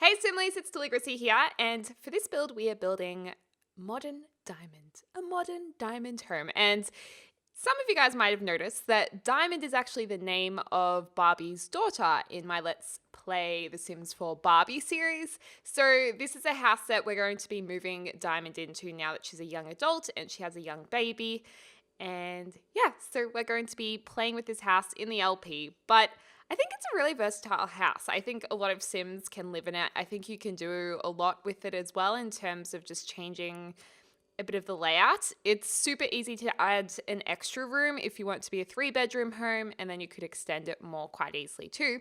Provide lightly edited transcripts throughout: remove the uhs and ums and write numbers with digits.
Hey Simlies, it's Deligracy here, and for this build we are building a modern diamond home. And some of you guys might have noticed that Diamond is actually the name of Barbie's daughter in my Let's Play The Sims 4 Barbie series. So this is a house that we're going to be moving Diamond into now that she's a young adult and she has a young baby. And yeah, so we're going to be playing with this house in the LP, but I think it's a really versatile house. I think a lot of Sims can live in it. I think you can do a lot with it as well in terms of just changing a bit of the layout. It's super easy to add an extra room if you want to be a 3-bedroom home, and then you could extend it more quite easily too.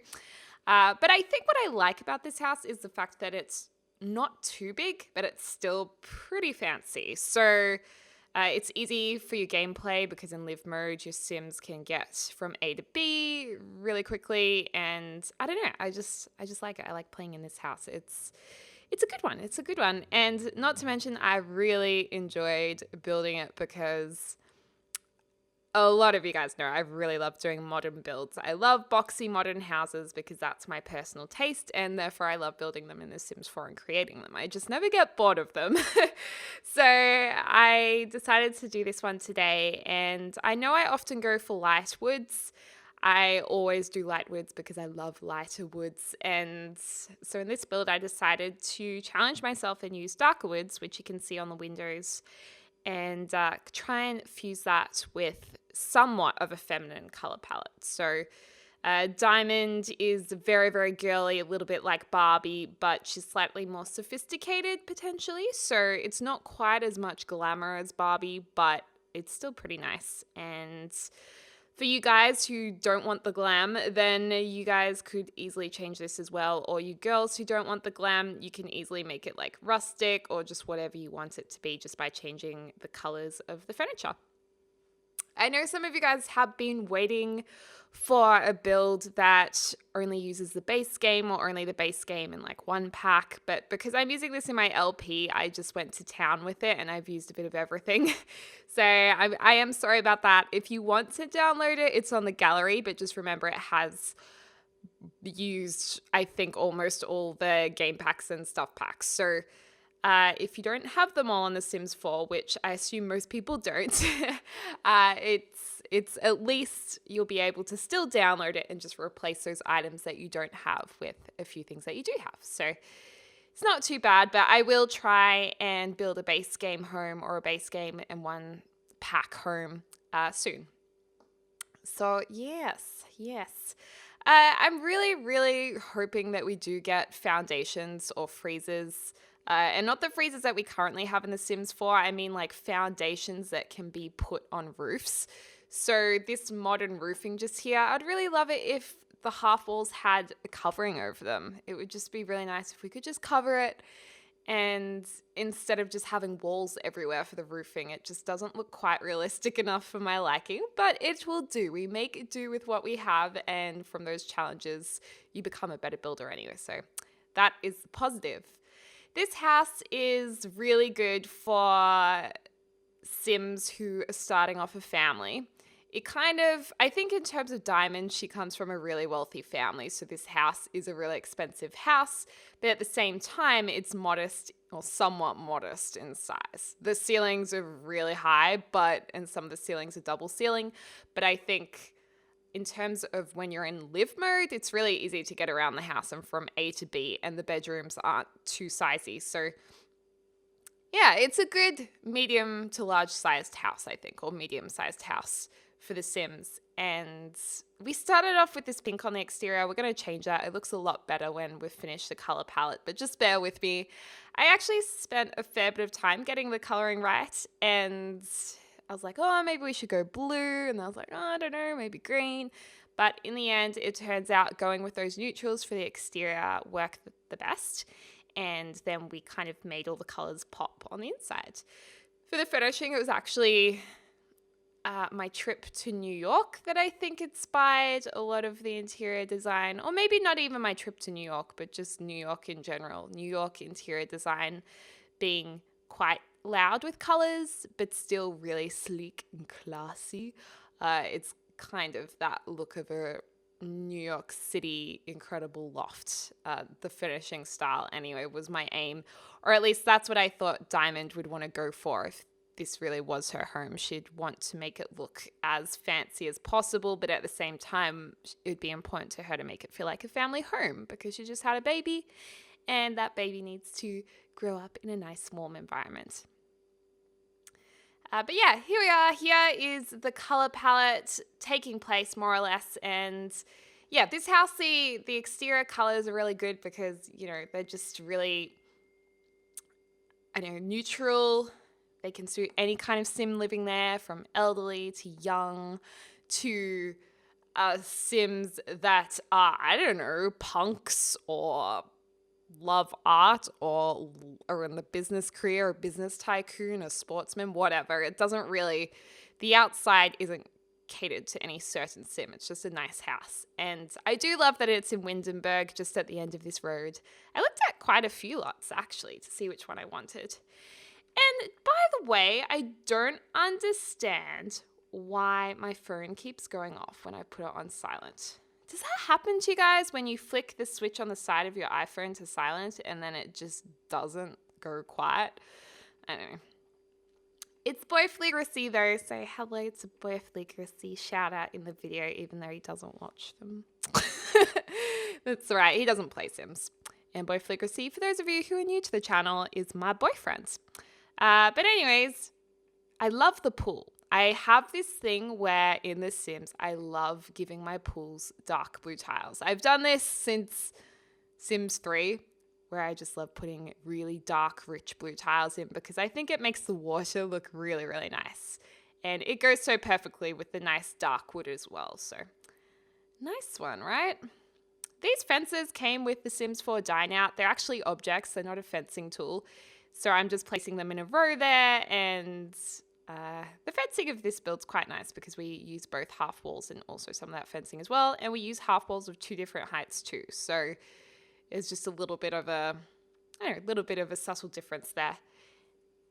But I think what I like about this house is the fact that it's not too big, but it's still pretty fancy. So it's easy for your gameplay because in live mode, your Sims can get from A to B really quickly. And I don't know, I just like it. I like playing in this house. It's a good one. It's a good one. And not to mention, I really enjoyed building it because a lot of you guys know I really love doing modern builds. I love boxy modern houses because that's my personal taste, and therefore I love building them in The Sims 4 and creating them. I just never get bored of them. So I decided to do this one today, and I know I often go for light woods. I always do light woods because I love lighter woods. And so in this build, I decided to challenge myself and use darker woods, which you can see on the windows, and try and fuse that with somewhat of a feminine color palette. So Diamond is very, very girly, a little bit like Barbie, but she's slightly more sophisticated potentially. So it's not quite as much glamour as Barbie, but it's still pretty nice. And for you guys who don't want the glam, then you guys could easily change this as well. Or you girls who don't want the glam, you can easily make it like rustic or just whatever you want it to be just by changing the colors of the furniture. I know some of you guys have been waiting for a build that only uses the base game or only the base game in like one pack, but because I'm using this in my LP, I just went to town with it and I've used a bit of everything. So I am sorry about that. If you want to download it, it's on the gallery, but just remember it has used, I think, almost all the game packs and stuff packs. So if you don't have them all on The Sims 4, which I assume most people don't, it's at least you'll be able to still download it and just replace those items that you don't have with a few things that you do have. So it's not too bad, but I will try and build a base game home or a base game and one pack home soon. So yes. I'm really hoping that we do get foundations or freezers. And not the freezers that we currently have in The Sims 4. I mean like foundations that can be put on roofs. So this modern roofing just here, I'd really love it if the half walls had a covering over them. It would just be really nice if we could just cover it, and instead of just having walls everywhere for the roofing, it just doesn't look quite realistic enough for my liking, but it will do. We make do with what we have, and from those challenges, you become a better builder anyway. So that is positive. This house is really good for Sims who are starting off a family. It kind of, I think in terms of Diamond, she comes from a really wealthy family, so this house is a really expensive house, but at the same time, it's modest or somewhat modest in size. The ceilings are really high, and some of the ceilings are double ceiling, but I think in terms of when you're in live mode, it's really easy to get around the house and from A to B, and the bedrooms aren't too sizey. So yeah, it's a good medium to large sized house, I think, or medium sized house for The Sims. And we started off with this pink on the exterior. We're going to change that. It looks a lot better when we've finished the color palette, but just bear with me. I actually spent a fair bit of time getting the coloring right, and I was like, oh, maybe we should go blue. And I was like, oh, I don't know, maybe green. But in the end, it turns out going with those neutrals for the exterior worked the best. And then we kind of made all the colors pop on the inside. For the finishing, it was actually my trip to New York that I think inspired a lot of the interior design. Or maybe not even my trip to New York, but just New York in general. New York interior design being quite loud with colors, but still really sleek and classy. It's kind of that look of a New York City incredible loft. The finishing style, anyway, was my aim. Or at least that's what I thought Diamond would want to go for if this really was her home. She'd want to make it look as fancy as possible, but at the same time, it'd be important to her to make it feel like a family home because she just had a baby and that baby needs to grow up in a nice, warm environment. But yeah, here we are. Here is the color palette taking place more or less. And yeah, this house, the exterior colors are really good because, you know, they're just really, neutral. They can suit any kind of sim living there, from elderly to young to sims that are, punks or love art or are in the business career, a business tycoon, a sportsman, whatever. It doesn't really, the outside isn't catered to any certain sim. It's just a nice house. And I do love that it's in Windenburg, just at the end of this road. I looked at quite a few lots actually to see which one I wanted. And by the way, I don't understand why my phone keeps going off when I put it on silent. Does that happen to you guys when you flick the switch on the side of your iPhone to silent and then it just doesn't go quiet? I don't know. It's Deligracy though, so hello to Deligracy. Shout out in the video, even though he doesn't watch them. That's right, he doesn't play Sims. And Deligracy, for those of you who are new to the channel, is my boyfriend. But anyways, I love the pool. I have this thing where in The Sims, I love giving my pools dark blue tiles. I've done this since Sims 3, where I just love putting really dark, rich blue tiles in because I think it makes the water look really, really nice. And it goes so perfectly with the nice dark wood as well. So nice one, right? These fences came with The Sims 4 Dine Out. They're actually objects. They're not a fencing tool. So I'm just placing them in a row there, and the fencing of this build's quite nice because we use both half walls and also some of that fencing as well. And we use half walls of 2 different heights too. So it's just a little bit of a subtle difference there.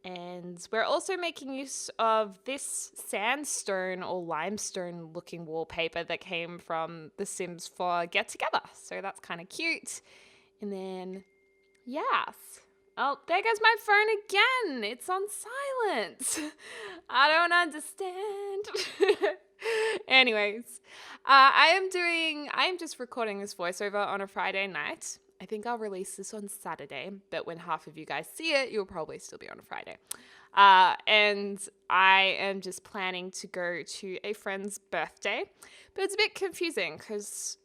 And we're also making use of this sandstone or limestone looking wallpaper that came from The Sims 4 Get Together. So that's kind of cute. And then, yes. Oh, there goes my phone again. It's on silent. I don't understand. Anyways, I am just recording this voiceover on a Friday night. I think I'll release this on Saturday, but when half of you guys see it, you'll probably still be on a Friday. And I am just planning to go to a friend's birthday, but it's a bit confusing because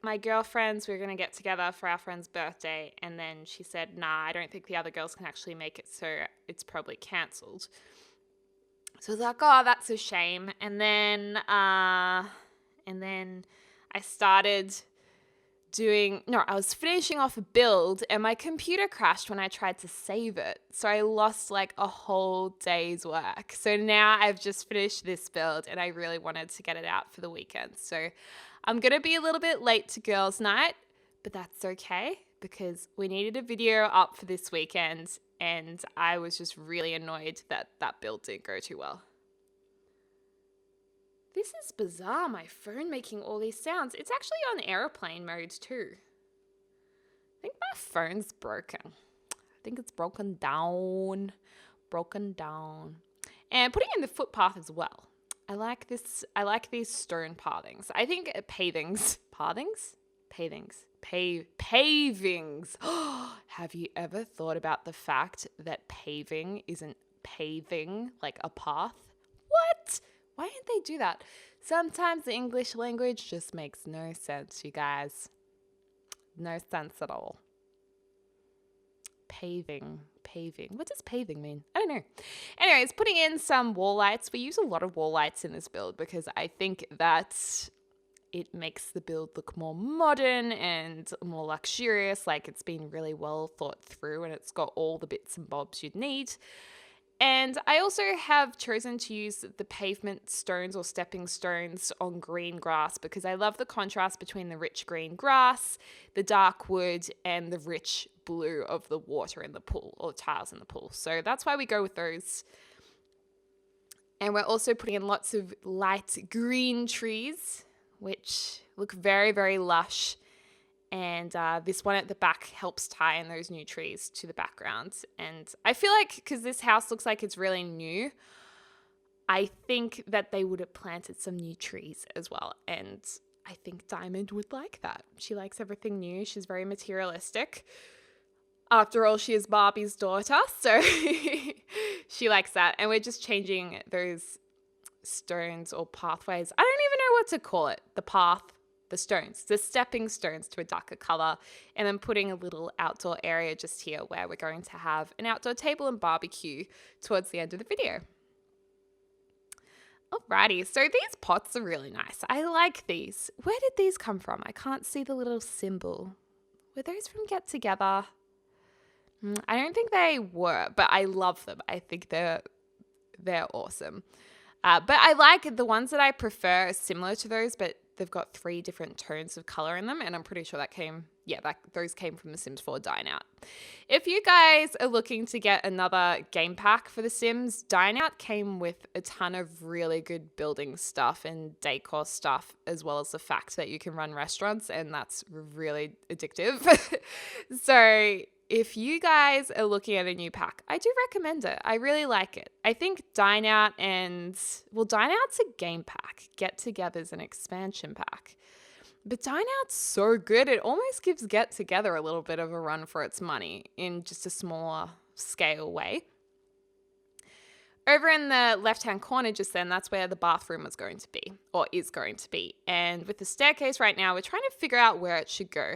my girlfriends, we were going to get together for our friend's birthday, and then she said, nah, I don't think the other girls can actually make it, so it's probably cancelled. So I was like, oh, that's a shame. And then I started I was finishing off a build, and my computer crashed when I tried to save it. So I lost like a whole day's work. So now I've just finished this build, and I really wanted to get it out for the weekend. So I'm going to be a little bit late to girls' night, but that's okay because we needed a video up for this weekend, and I was just really annoyed that that build didn't go too well. This is bizarre, my phone making all these sounds. It's actually on airplane mode too. I think my phone's broken. I think it's broken down. And putting in the footpath as well. I like this. I like these stone pathings. I think pavings. Have you ever thought about the fact that paving isn't paving like a path? What? Why didn't they do that? Sometimes the English language just makes no sense, you guys. No sense at all. Paving. What does paving mean? I don't know. Anyways, putting in some wall lights. We use a lot of wall lights in this build because I think that it makes the build look more modern and more luxurious, like it's been really well thought through and it's got all the bits and bobs you'd need. And I also have chosen to use the pavement stones or stepping stones on green grass because I love the contrast between the rich green grass, the dark wood, and the rich blue of the water in the pool or tiles in the pool. So that's why we go with those. And we're also putting in lots of light green trees which look very, very lush. And this one at the back helps tie in those new trees to the background. And I feel like because this house looks like it's really new, I think that they would have planted some new trees as well. And I think Diamond would like that. She likes everything new. She's very materialistic. After all, she is Barbie's daughter, so she likes that. And we're just changing those stones or pathways. I don't even know what to call it. The path, the stones, the stepping stones to a darker color, and then putting a little outdoor area just here where we're going to have an outdoor table and barbecue towards the end of the video. Alrighty, so these pots are really nice. I like these. Where did these come from? I can't see the little symbol. Were those from Get Together? I don't think they were, but I love them. I think they're awesome. But I like the ones that I prefer are similar to those, but they've got 3 different tones of color in them, and I'm pretty sure those came from The Sims 4 Dine Out. If you guys are looking to get another game pack for The Sims, Dine Out came with a ton of really good building stuff and decor stuff, as well as the fact that you can run restaurants, and that's really addictive. So if you guys are looking at a new pack, I do recommend it. I really like it. I think Dine Out's a game pack. Get Together's an expansion pack. But Dine Out's so good, it almost gives Get Together a little bit of a run for its money in just a smaller scale way. Over in the left-hand corner just then, that's where the bathroom was going to be, or is going to be. And with the staircase right now, we're trying to figure out where it should go.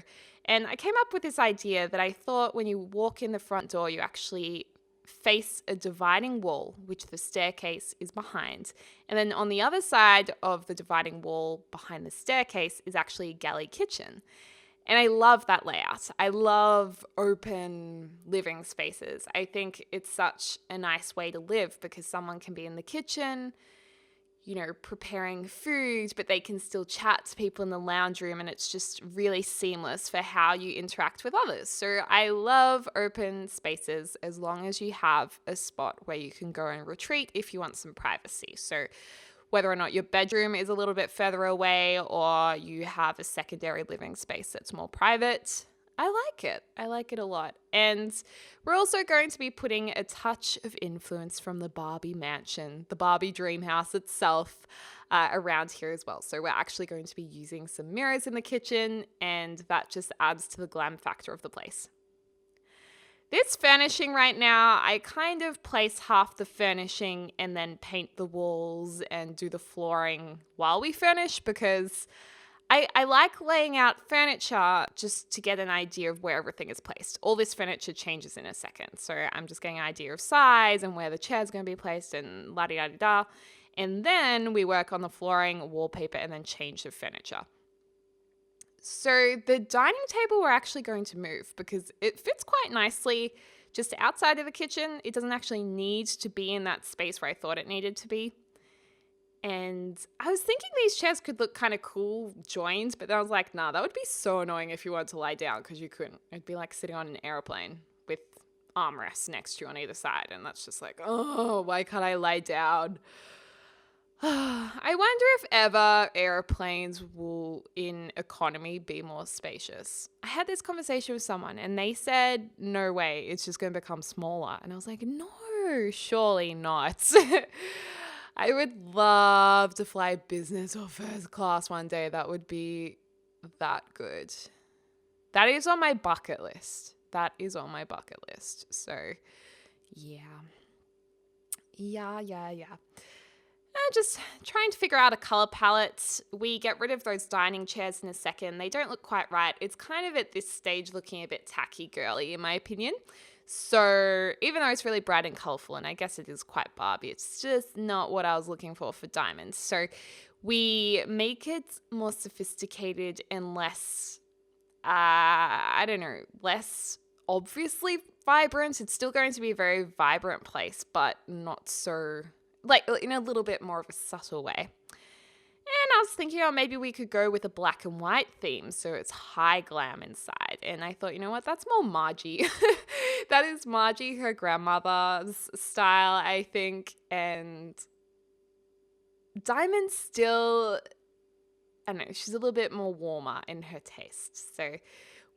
And I came up with this idea that I thought when you walk in the front door, you actually face a dividing wall, which the staircase is behind. And then on the other side of the dividing wall behind the staircase is actually a galley kitchen. And I love that layout. I love open living spaces. I think it's such a nice way to live because someone can be in the kitchen, preparing food, but they can still chat to people in the lounge room, and it's just really seamless for how you interact with others. So I love open spaces as long as you have a spot where you can go and retreat if you want some privacy. So whether or not your bedroom is a little bit further away or you have a secondary living space that's more private, I like it. I like it a lot. And we're also going to be putting a touch of influence from the Barbie mansion, the Barbie dream house itself, around here as well. So we're actually going to be using some mirrors in the kitchen, and that just adds to the glam factor of the place. This furnishing right now, I kind of place half the furnishing and then paint the walls and do the flooring while we furnish because I like laying out furniture just to get an idea of where everything is placed. All this furniture changes in a second. So I'm just getting an idea of size and where the chair's going to be placed and la-di-da-di-da. And then we work on the flooring, wallpaper, and then change the furniture. So the dining table we're actually going to move because it fits quite nicely just outside of the kitchen. It doesn't actually need to be in that space where I thought it needed to be. And I was thinking these chairs could look kind of cool joined, but then I was like, nah, that would be so annoying if you wanted to lie down because you couldn't. It'd be like sitting on an airplane with armrests next to you on either side. And that's just like, oh, why can't I lie down? I wonder if ever airplanes will, in economy, be more spacious. I had this conversation with someone and they said, no way, it's just going to become smaller. And I was like, no, surely not. I would love to fly business or first class one day. That would be that good. That is on my bucket list. So, yeah. Just trying to figure out a color palette. We get rid of those dining chairs in a second. They don't look quite right. It's kind of at this stage looking a bit tacky girly in my opinion. So even though it's really bright and colorful, and I guess it is quite Barbie, it's just not what I was looking for diamonds. So we make it more sophisticated and less, less obviously vibrant. It's still going to be a very vibrant place, but not so, like in a little bit more of a subtle way. And I was thinking, maybe we could go with a black and white theme, so it's high glam inside. And I thought, you know what, that's more Margie. That is Margie, her grandmother's style, I think. And Diamond still I don't know, she's a little bit more warmer in her taste. So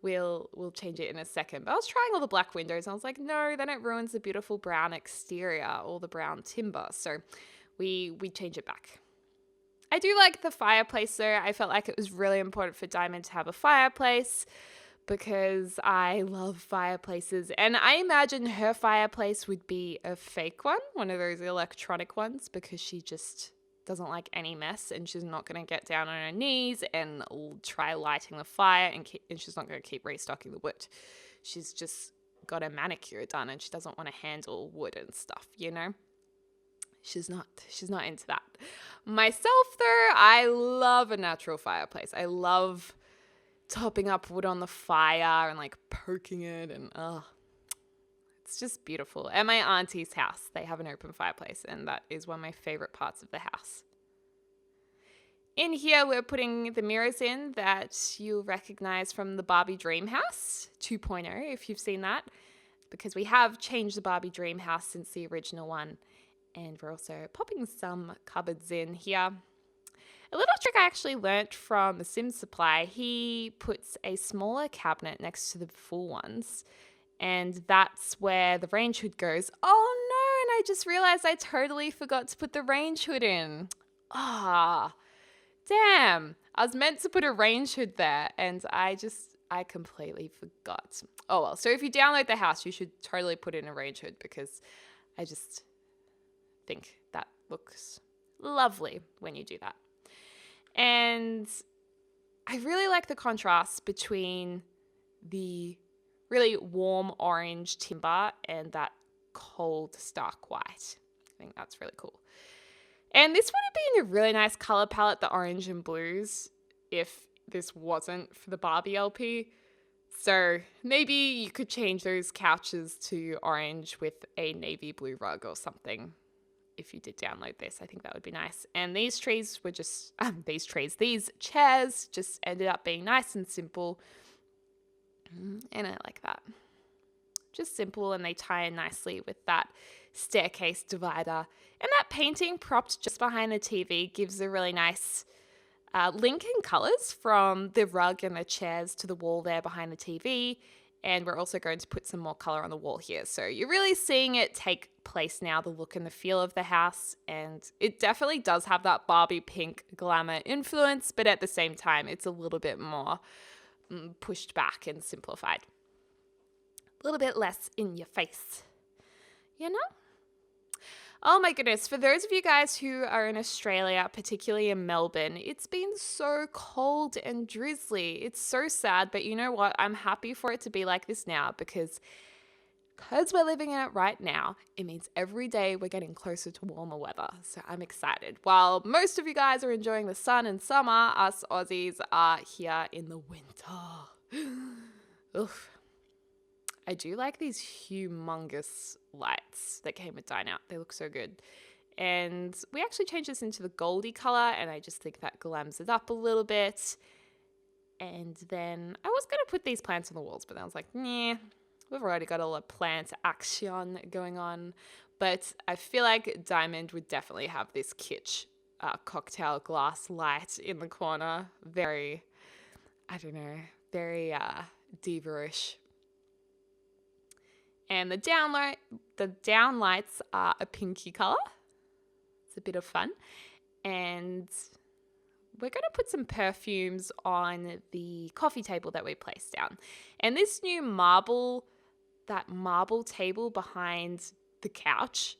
we'll change it in a second. But I was trying all the black windows and I was like, no, then it ruins the beautiful brown exterior, all the brown timber. So we change it back. I do like the fireplace though. I felt like it was really important for Diamond to have a fireplace because I love fireplaces. And I imagine her fireplace would be a fake one of those electronic ones, because she just doesn't like any mess and she's not going to get down on her knees and try lighting the fire, and she's not going to keep restocking the wood. She's just got a manicure done and she doesn't want to handle wood and stuff, you know? She's not into that. Myself though, I love a natural fireplace. I love topping up wood on the fire and like poking it, and it's just beautiful. At my auntie's house, they have an open fireplace, and that is one of my favorite parts of the house. In here, we're putting the mirrors in that you'll recognize from the Barbie Dream House 2.0, if you've seen that, because we have changed the Barbie Dream House since the original one. And we're also popping some cupboards in here. A little trick I actually learnt from the Sims Supply, he puts a smaller cabinet next to the full ones, and that's where the range hood goes. Oh no, and I just realized I totally forgot to put the range hood in. Damn. I was meant to put a range hood there, and I completely forgot. Oh well, so if you download the house, you should totally put in a range hood, because I just think that looks lovely when you do that. And I really like the contrast between the really warm orange timber and that cold stark white. I think that's really cool. And this would have been a really nice color palette, the orange and blues, if this wasn't for the Barbie LP. So maybe you could change those couches to orange with a navy blue rug or something. If you did download this, I think that would be nice. And these chairs just ended up being nice and simple. And I like that. Just simple, and they tie in nicely with that staircase divider. And that painting propped just behind the TV gives a really nice link in colors from the rug and the chairs to the wall there behind the TV. And we're also going to put some more color on the wall here. So you're really seeing it take place now, the look and the feel of the house. And it definitely does have that Barbie pink glamour influence, but at the same time, it's a little bit more pushed back and simplified. A little bit less in your face, you know? Oh my goodness, for those of you guys who are in Australia, particularly in Melbourne, it's been so cold and drizzly. It's so sad, but you know what? I'm happy for it to be like this now, because we're living in it right now, it means every day we're getting closer to warmer weather. So I'm excited. While most of you guys are enjoying the sun and summer, us Aussies are here in the winter. Oof. I do like these humongous lights that came with Dine Out. They look so good. And we actually changed this into the goldy color, and I just think that glams it up a little bit. And then I was going to put these plants on the walls, but then I was like, nah, we've already got a lot of plant action going on. But I feel like Diamond would definitely have this kitsch cocktail glass light in the corner. Very, I don't know, very diva-ish. And the down lights are a pinky color. It's a bit of fun. And we're going to put some perfumes on the coffee table that we placed down. And this new marble table behind the couch,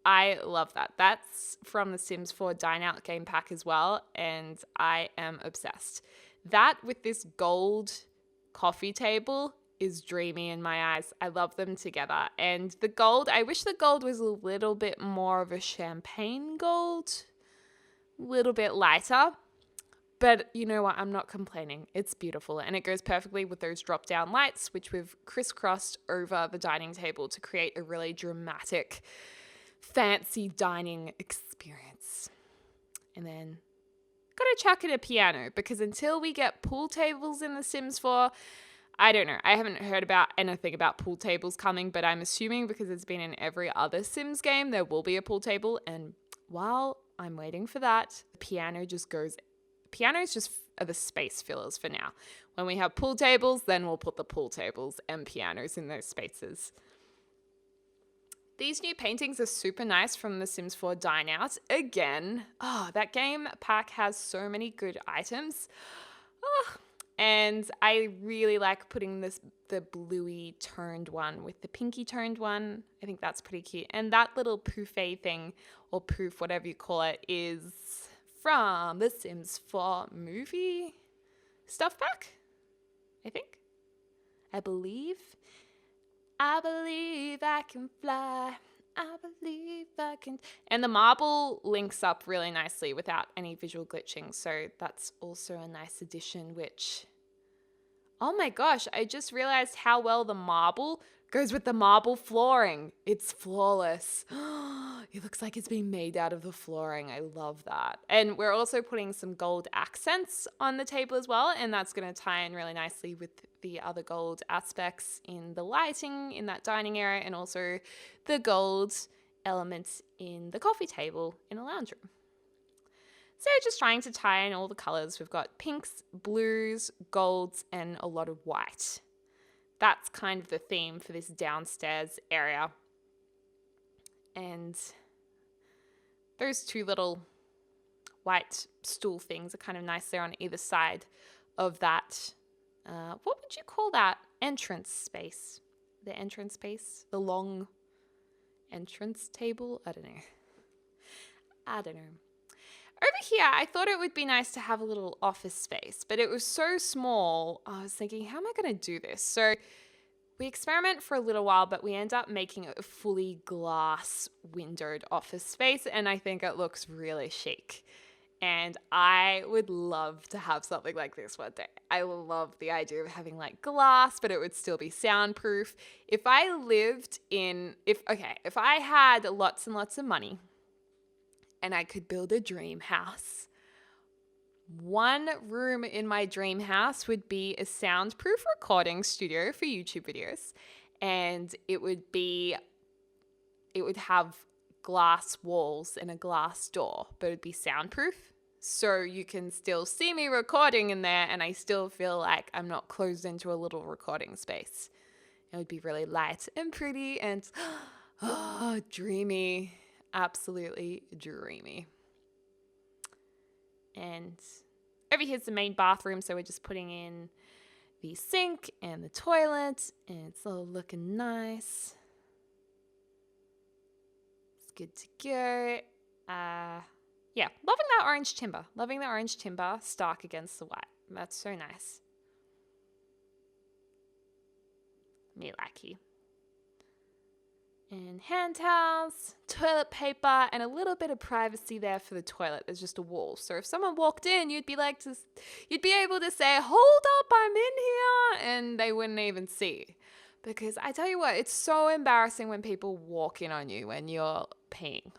I love that. That's from the Sims 4 Dine Out game pack as well, and I am obsessed. That with this gold coffee table is dreamy in my eyes. I love them together. And the gold, I wish the gold was a little bit more of a champagne gold, a little bit lighter. But you know what? I'm not complaining. It's beautiful. And it goes perfectly with those drop-down lights, which we've crisscrossed over the dining table to create a really dramatic, fancy dining experience. And then gotta chuck in a piano, because until we get pool tables in The Sims 4, I don't know. I haven't heard about anything about pool tables coming, but I'm assuming because it's been in every other Sims game, there will be a pool table. And while I'm waiting for that, the piano just goes pianos just are the space fillers for now. When we have pool tables, then we'll put the pool tables and pianos in those spaces. These new paintings are super nice from The Sims 4 Dine Out. Again, that game pack has so many good items. And I really like putting the bluey toned one with the pinky toned one. I think that's pretty cute. And that little poofy thing, or poof, whatever you call it, is from The Sims 4 movie stuff pack, I think. I believe I can fly. I believe I can. And the marble links up really nicely without any visual glitching. So that's also a nice addition, which, oh my gosh, I just realized how well the marble goes with the marble flooring. It's flawless. It looks like it's been made out of the flooring. I love that. And we're also putting some gold accents on the table as well. And that's going to tie in really nicely with the other gold aspects in the lighting in that dining area, and also the gold elements in the coffee table in the lounge room. So just trying to tie in all the colors. We've got pinks, blues, golds, and a lot of white. That's kind of the theme for this downstairs area. And those two little white stool things are kind of nice there on either side of that. What would you call that? Entrance space. The entrance space? The long entrance table? I don't know. Over here, I thought it would be nice to have a little office space, but it was so small. I was thinking, how am I going to do this? So we experiment for a little while, but we end up making a fully glass windowed office space, and I think it looks really chic. And I would love to have something like this one day. I love the idea of having like glass, but it would still be soundproof. If I had lots and lots of money and I could build a dream house, one room in my dream house would be a soundproof recording studio for YouTube videos. And it would have glass walls and a glass door, but it'd be soundproof. So you can still see me recording in there, and I still feel like I'm not closed into a little recording space. It would be really light and pretty and dreamy. Absolutely dreamy. And over here's the main bathroom, so we're just putting in the sink and the toilet, and it's all looking nice. It's good to go. Yeah, loving that orange timber. Loving the orange timber stark against the white. That's so nice. Me likey. And hand towels, toilet paper, and a little bit of privacy there for the toilet. There's just a wall. So if someone walked in, you'd be able to say, "Hold up, I'm in here," and they wouldn't even see. Because I tell you what, it's so embarrassing when people walk in on you when you're peeing.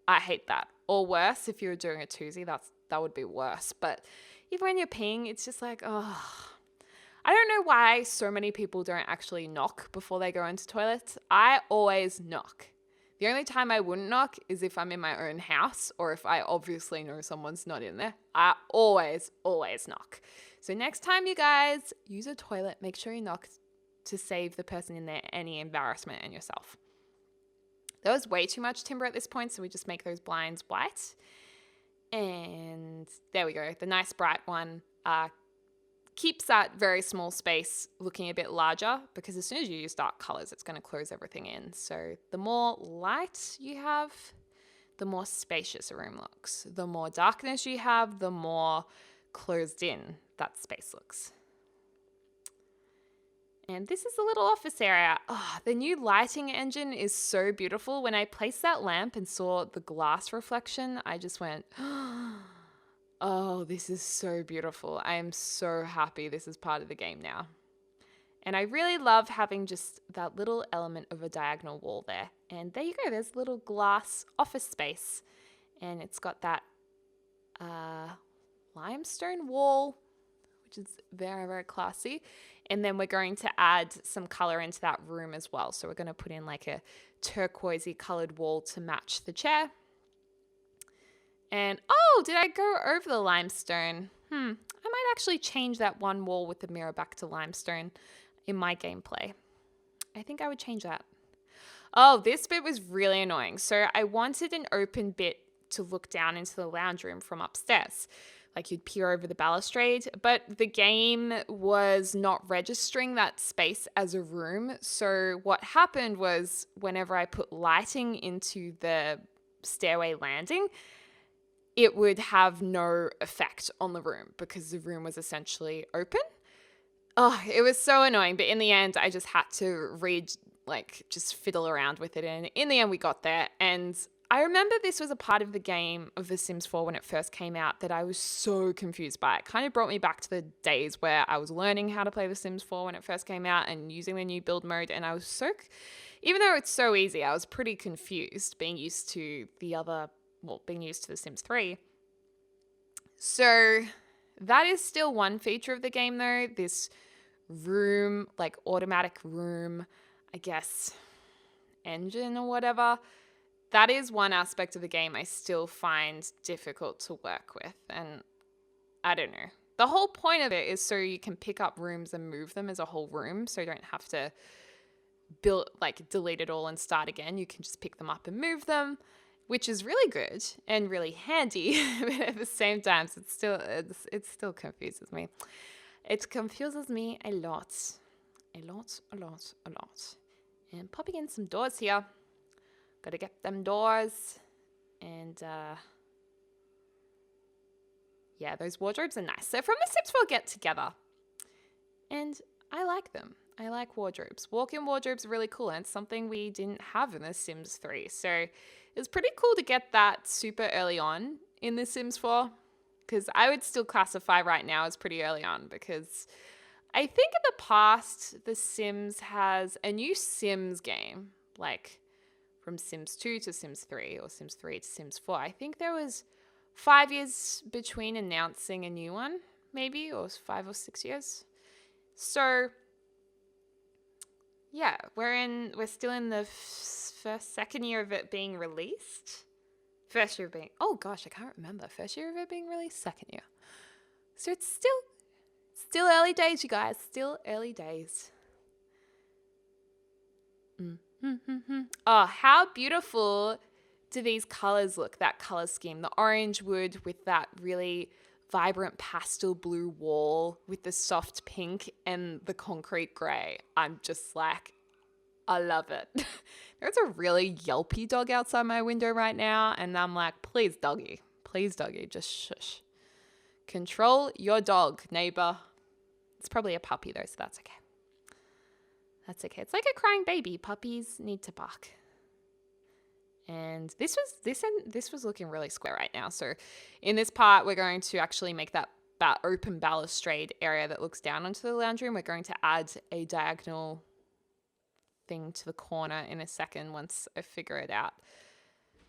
I hate that. Or worse, if you were doing a twosy, that would be worse. But even when you're peeing, it's just like, oh. I don't know why so many people don't actually knock before they go into toilets. I always knock. The only time I wouldn't knock is if I'm in my own house or if I obviously know someone's not in there. I always knock. So next time you guys use a toilet, make sure you knock to save the person in there any embarrassment and yourself. There was way too much timber at this point, so we just make those blinds white. And there we go. The nice bright one keeps that very small space looking a bit larger, because as soon as you use dark colors, it's going to close everything in. So the more light you have, the more spacious a room looks. The more darkness you have, the more closed in that space looks. And this is the little office area. Oh, the new lighting engine is so beautiful. When I placed that lamp and saw the glass reflection, I just went, oh, this is so beautiful. I am so happy this is part of the game now. And I really love having just that little element of a diagonal wall there. And there you go, there's a little glass office space. And it's got that limestone wall, which is very, very classy. And then we're going to add some color into that room as well. So we're going to put in like a turquoisey colored wall to match the chair. And, oh, did I go over the limestone? I might actually change that one wall with the mirror back to limestone in my gameplay. I think I would change that. Oh, this bit was really annoying. So I wanted an open bit to look down into the lounge room from upstairs. Like you'd peer over the balustrade, but the game was not registering that space as a room. So what happened was whenever I put lighting into the stairway landing, it would have no effect on the room because the room was essentially open. Oh, it was so annoying. But in the end, I just had to just fiddle around with it. And in the end, we got there. And I remember this was a part of the game of The Sims 4 when it first came out that I was so confused by. It kind of brought me back to the days where I was learning how to play The Sims 4 when it first came out and using the new build mode. And I was even though it's so easy, I was pretty confused being used to The Sims 3. So that is still one feature of the game though, this room, like automatic room, I guess, engine or whatever. That is one aspect of the game I still find difficult to work with. And I don't know. The whole point of it is so you can pick up rooms and move them as a whole room. So you don't have to delete it all and start again. You can just pick them up and move them, which is really good and really handy. But at the same time, it still confuses me. It confuses me a lot. A lot. And popping in some doors here. Gotta get them doors. And yeah, those wardrobes are nice. So from the Sims 4 get together. And I like them. I like wardrobes. Walk-in wardrobes are really cool. And it's something we didn't have in The Sims 3. So it was pretty cool to get that super early on in The Sims 4. Because I would still classify right now as pretty early on. Because I think in the past, The Sims has a new Sims game. Like from Sims 2 to Sims 3 or Sims 3 to Sims 4. I think there was 5 years between announcing a new one, maybe, or 5 or 6 years. So yeah, we're still in the second year of it being released. First year of being, oh gosh, I can't remember. First year of it being released, second year. So it's still early days, you guys. Still early days. Oh, how beautiful do these colors look, that color scheme. The orange wood with that really vibrant pastel blue wall with the soft pink and the concrete gray. I'm just like, I love it. There's a really yelpy dog outside my window right now, and I'm like, please, doggy, just shush. Control your dog, neighbor. It's probably a puppy though, so that's okay. That's okay. It's like a crying baby. Puppies need to bark. And this was looking really square right now. So in this part, we're going to actually make that open balustrade area that looks down onto the lounge room. We're going to add a diagonal thing to the corner in a second once I figure it out.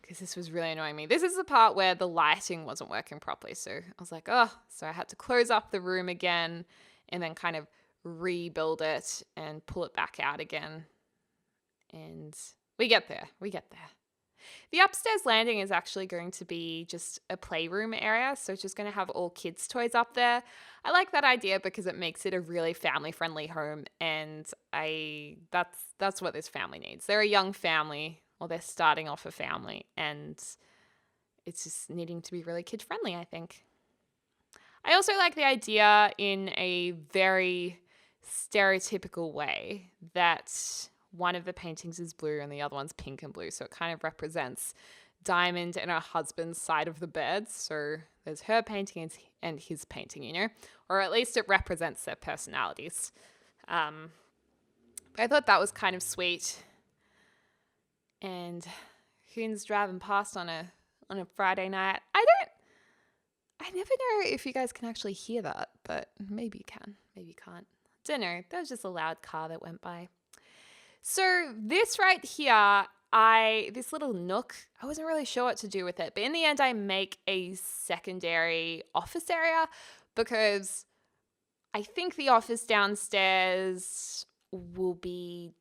Because this was really annoying me. This is the part where the lighting wasn't working properly. So I was like, so I had to close up the room again and then kind of rebuild it and pull it back out again. And we get there. The upstairs landing is actually going to be just a playroom area. So it's just going to have all kids' toys up there. I like that idea because it makes it a really family-friendly home. And that's what this family needs. They're a young family, or they're starting off a family. And it's just needing to be really kid-friendly, I think. I also like the idea in a very stereotypical way that one of the paintings is blue and the other one's pink and blue. So it kind of represents Diamond and her husband's side of the bed. So there's her painting and his painting, you know, or at least it represents their personalities. But I thought that was kind of sweet. And Hoon's driving past on a Friday night. I never know if you guys can actually hear that, but maybe you can, maybe you can't. Don't know. That was just a loud car that went by. So this right here, this little nook, I wasn't really sure what to do with it. But in the end, I make a secondary office area because I think the office downstairs will be,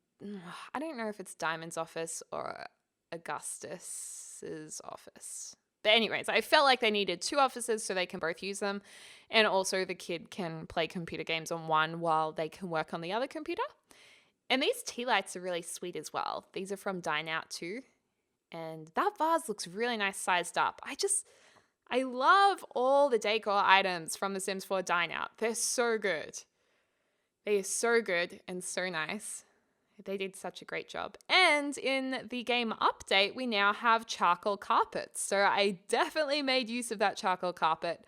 I don't know if it's Diamond's office or Augustus's office. But anyways, I felt like they needed 2 offices so they can both use them. And also the kid can play computer games on one while they can work on the other computer. And these tea lights are really sweet as well. These are from Dine Out too. And that vase looks really nice sized up. I love all the decor items from The Sims 4 Dine Out. They're so good. They are so good and so nice. They did such a great job. And in the game update, we now have charcoal carpets. So I definitely made use of that charcoal carpet.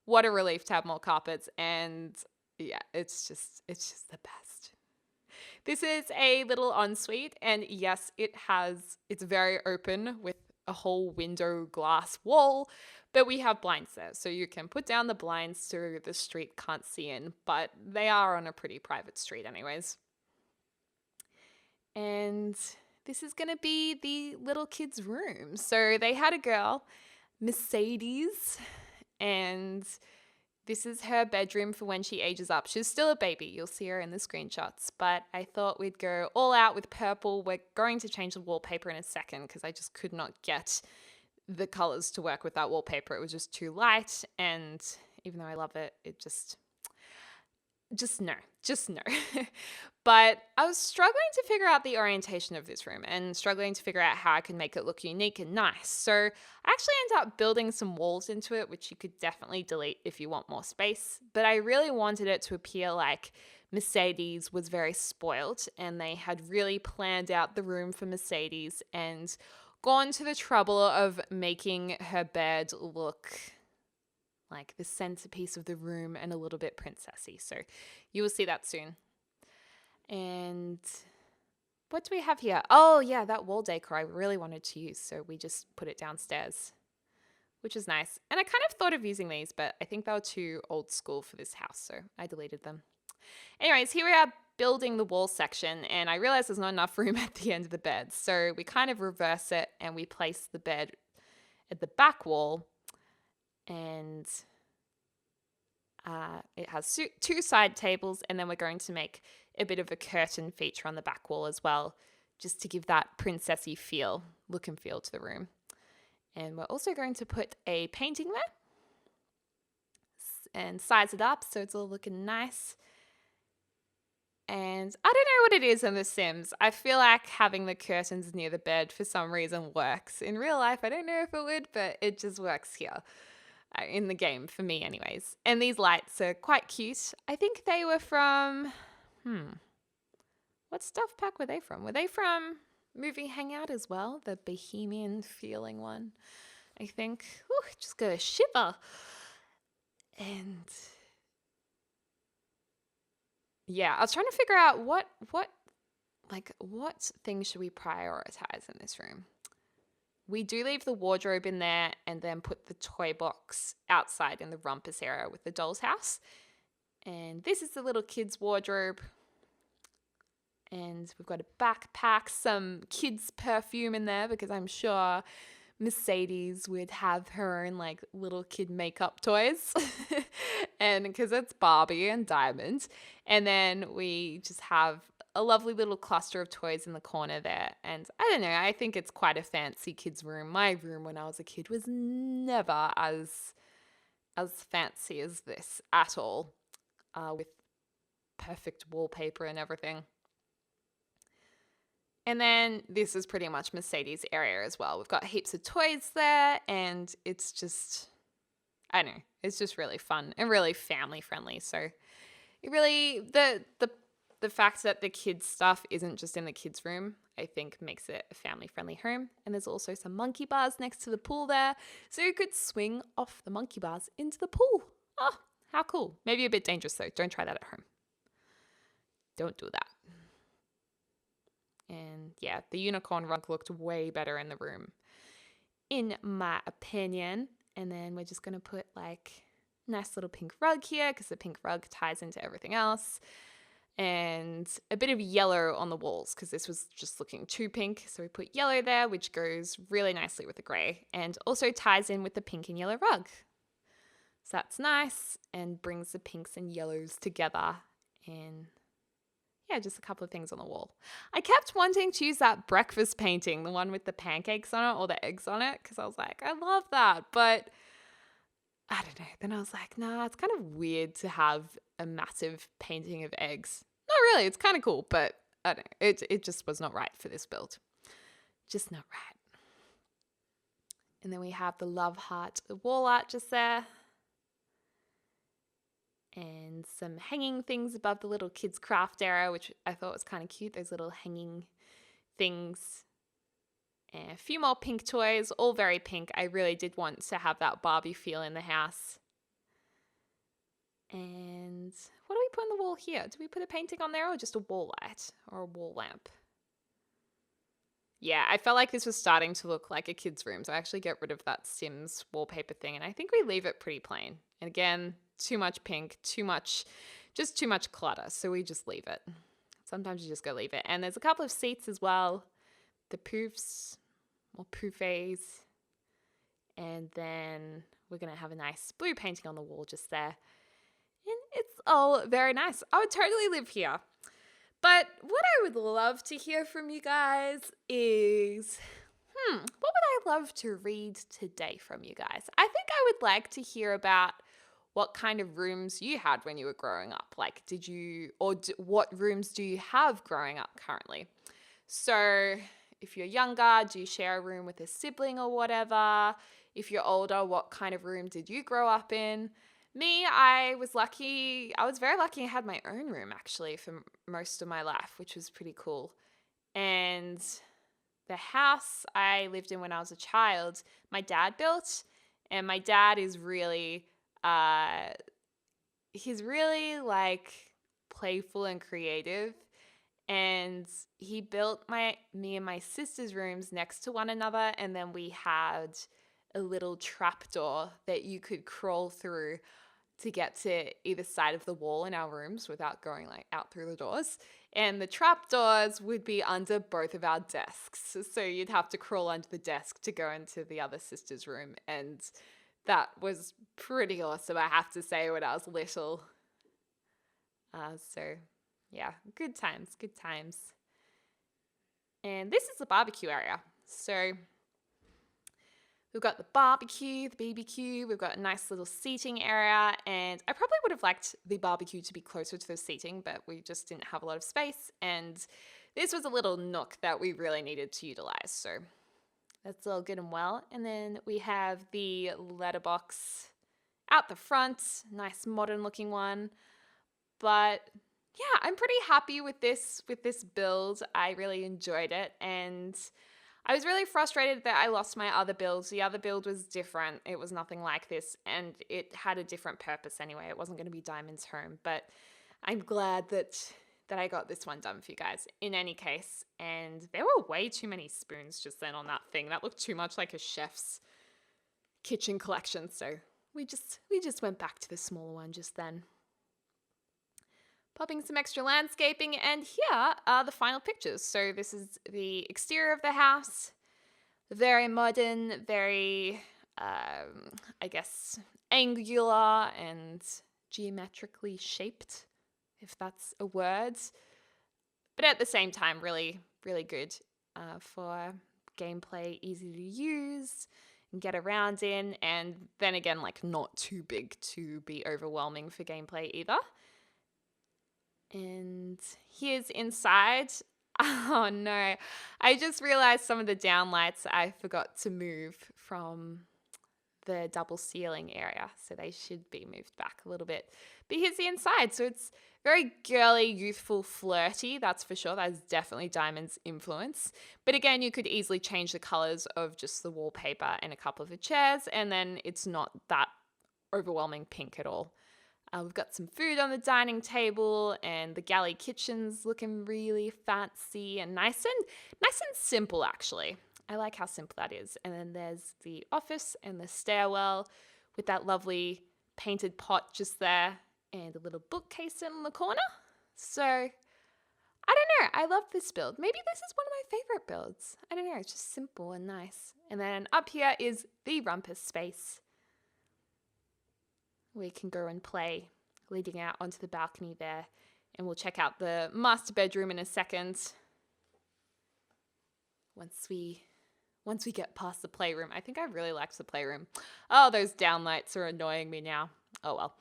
What a relief to have more carpets. And yeah, it's just the best. This is a little ensuite, and yes, it's very open with a whole window glass wall, but we have blinds there, so you can put down the blinds so the street can't see in, but they are on a pretty private street anyways. And this is going to be the little kid's room. So they had a girl, Mercedes, and this is her bedroom for when she ages up. She's still a baby. You'll see her in the screenshots. But I thought we'd go all out with purple. We're going to change the wallpaper in a second because I just could not get the colors to work with that wallpaper. It was just too light. And even though I love it, it just no. But I was struggling to figure out the orientation of this room and struggling to figure out how I can make it look unique and nice. So I actually ended up building some walls into it, which you could definitely delete if you want more space. But I really wanted it to appear like Mercedes was very spoiled and they had really planned out the room for Mercedes and gone to the trouble of making her bed look like the centerpiece of the room and a little bit princessy. So you will see that soon. And what do we have here? Oh yeah, that wall decor I really wanted to use, so we just put it downstairs, which is nice. And I kind of thought of using these, but I think they were too old school for this house, so I deleted them. Anyways, here we are building the wall section, and I realized there's not enough room at the end of the bed, so we kind of reverse it and we place the bed at the back wall, and it has 2 side tables, and then we're going to make a bit of a curtain feature on the back wall as well, just to give that princessy look and feel to the room. And we're also going to put a painting there and size it up so it's all looking nice. And I don't know what it is in The Sims. I feel like having the curtains near the bed for some reason works. In real life, I don't know if it would, but it just works here. In the game, for me anyways. And these lights are quite cute. I think they were from... What stuff pack were they from? Were they from Movie Hangout as well? The bohemian feeling one, I think. Ooh, just got a shiver. And yeah, I was trying to figure out what things should we prioritize in this room. We do leave the wardrobe in there and then put the toy box outside in the rumpus area with the doll's house. And this is the little kid's wardrobe. And we've got a backpack, some kids' perfume in there because I'm sure Mercedes would have her own like little kid makeup toys. And because it's Barbie and Diamond. And then we just have a lovely little cluster of toys in the corner there. And I don't know, I think it's quite a fancy kid's room. My room when I was a kid was never as fancy as this at all, with perfect wallpaper and everything. And then this is pretty much Mercedes' area as well. We've got heaps of toys there, and it's just, I don't know, it's just really fun and really family friendly. So it really, the fact that the kids' stuff isn't just in the kids' room, I think makes it a family friendly home. And there's also some monkey bars next to the pool there, so you could swing off the monkey bars into the pool. Oh, how cool. Maybe a bit dangerous though. Don't try that at home. Don't do that. And yeah, the unicorn rug looked way better in the room, in my opinion. And then we're just going to put like nice little pink rug here because the pink rug ties into everything else. And a bit of yellow on the walls because this was just looking too pink. So we put yellow there, which goes really nicely with the grey and also ties in with the pink and yellow rug. So that's nice and brings the pinks and yellows together. And yeah, just a couple of things on the wall. I kept wanting to use that breakfast painting, the one with the pancakes on it or the eggs on it, because I was like, I love that. But I don't know. Then I was like, nah, it's kind of weird to have a massive painting of eggs. Not really. It's kind of cool, but I don't know. It just was not right for this build. Just not right. And then we have the love heart wall art just there. And some hanging things above the little kids craft area, which I thought was kind of cute. Those little hanging things. And a few more pink toys, all very pink. I really did want to have that Barbie feel in the house. And what do we put on the wall here? Do we put a painting on there or just a wall light or a wall lamp? Yeah, I felt like this was starting to look like a kid's room. So I actually get rid of that Sims wallpaper thing. And I think we leave it pretty plain. And again, too much pink, just too much clutter. So we just leave it. Sometimes you just go leave it. And there's a couple of seats as well. The poofs or poofes. And then we're going to have a nice blue painting on the wall just there. And it's all very nice. I would totally live here. But what I would love to hear from you guys is, what would I love to read today from you guys? I think I would like to hear about what kind of rooms you had when you were growing up. Like, what rooms do you have growing up currently? So if you're younger, do you share a room with a sibling or whatever? If you're older, what kind of room did you grow up in? Me, I was very lucky I had my own room actually for most of my life, which was pretty cool. And the house I lived in when I was a child, my dad built, and my dad is really, he's really like playful and creative. And he built me and my sister's rooms next to one another, and then we had a little trapdoor that you could crawl through to get to either side of the wall in our rooms without going like out through the doors. And the trapdoors would be under both of our desks. So you'd have to crawl under the desk to go into the other sister's room. And that was pretty awesome, I have to say, when I was little. So yeah, good times. And this is the barbecue area. So we've got the barbecue, the BBQ, we've got a nice little seating area, and I probably would have liked the barbecue to be closer to the seating, but we just didn't have a lot of space, and this was a little nook that we really needed to utilize, so that's all good and well. And then we have the letterbox out the front, nice modern looking one, but yeah, I'm pretty happy with this build. I really enjoyed it, and I was really frustrated that I lost my other build. The other build was different. It was nothing like this, and it had a different purpose anyway. It wasn't going to be Diamond's home, but I'm glad that I got this one done for you guys in any case. And there were way too many spoons just then on that thing. That looked too much like a chef's kitchen collection, so we just went back to the smaller one just then. Popping some extra landscaping, and here are the final pictures. So this is the exterior of the house. Very modern, very, I guess, angular and geometrically shaped, if that's a word. But at the same time, really, really good for gameplay, easy to use and get around in. And then again, like not too big to be overwhelming for gameplay either. And here's inside. Oh no, I just realized some of the downlights I forgot to move from the double ceiling area, so they should be moved back a little bit. But here's the inside. So it's very girly, youthful, flirty, that's for sure. That's definitely Diamond's influence. But again, you could easily change the colors of just the wallpaper and a couple of the chairs, and then it's not that overwhelming pink at all. We've got some food on the dining table, and the galley kitchen's looking really fancy and nice and simple, actually. I like how simple that is. And then there's the office and the stairwell with that lovely painted pot just there and a little bookcase in the corner. So, I don't know. I love this build. Maybe this is one of my favorite builds. I don't know. It's just simple and nice. And then up here is the rumpus space. We can go and play, leading out onto the balcony there. And we'll check out the master bedroom in a second. Once we get past the playroom. I think I really liked the playroom. Oh, those downlights are annoying me now. Oh well.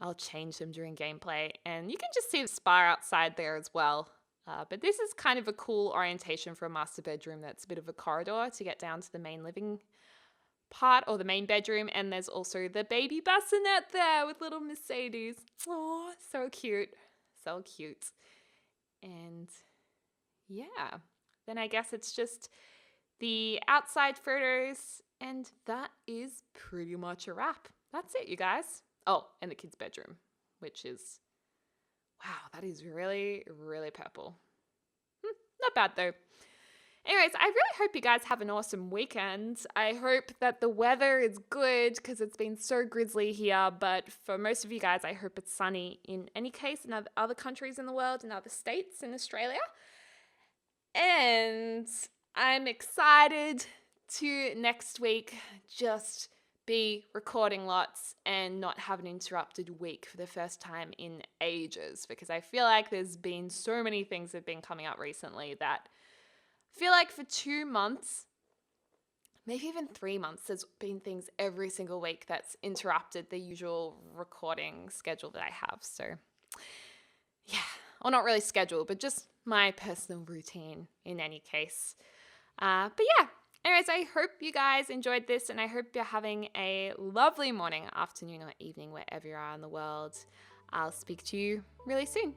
I'll change them during gameplay. And you can just see the spire outside there as well. But this is kind of a cool orientation for a master bedroom that's a bit of a corridor to get down to the main living part or the main bedroom. And there's also the baby bassinet there with little Mercedes. Oh, so cute. So cute. And yeah, then I guess it's just the outside photos, and that is pretty much a wrap. That's it, you guys. Oh, and the kids' bedroom, which is, wow, that is really, really purple. Not bad though. Anyways, I really hope you guys have an awesome weekend. I hope that the weather is good because it's been so grizzly here, but for most of you guys, I hope it's sunny in any case in other countries in the world, in other states, in Australia. And I'm excited to next week just be recording lots and not have an interrupted week for the first time in ages, because I feel like there's been so many things that have been coming up recently that I feel like for 2 months, maybe even 3 months, there's been things every single week that's interrupted the usual recording schedule that I have. So yeah, or not really schedule, but just my personal routine in any case. But yeah, anyways, I hope you guys enjoyed this, and I hope you're having a lovely morning, afternoon, or evening wherever you are in the world. I'll speak to you really soon.